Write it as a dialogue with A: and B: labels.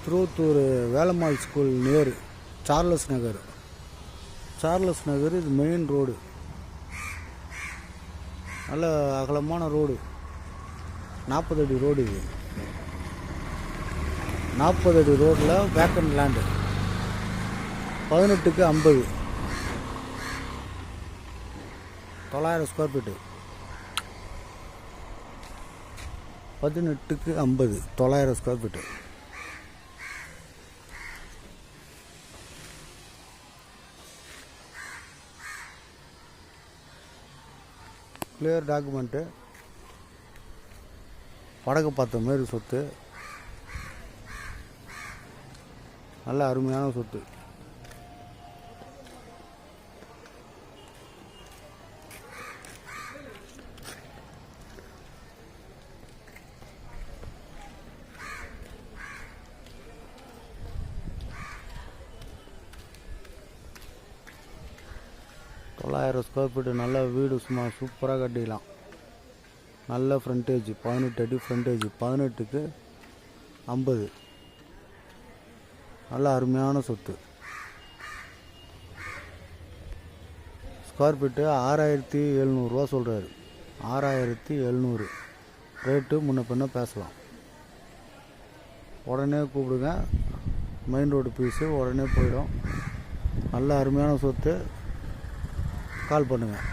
A: Thiruvathur Velammal school near Charles Nagar. Charles Nagar இது main road, நல்ல அகலமான ரோடு, 40 அடி ரோடு. இது 40 அடி ரோடில் வேக்கண்ட் லேண்டு 18க்கு 50, 900 ஸ்கொயர் ஃபீட்டு. 18க்கு 50, 900 ஸ்கொயர் ஃபீட்டு. கிளியர் டாக்குமெண்ட்டு, வடக்கு பார்த்த மாரி சொத்து, நல்ல அருமையான சொத்து. $900 ஸ்கொயர் ஃபீட்டு. நல்ல வீடு, சும்மா சூப்பராக கட்டிக்கலாம். நல்ல ஃப்ரண்டேஜ், 18 அடி ஃப்ரண்டேஜ், 18க்கு 50. நல்ல அருமையான சொத்து. ஸ்கொயர் ஃபீட்டு 6700 சொல்கிறாரு. 6700 ரேட்டு. முன்ன பின்ன பேசலாம். உடனே கூப்பிடுங்க. மெயின் ரோடு பீஸு உடனே போயிடும். நல்ல அருமையான சொத்து. கால் பண்ணுங்கள்.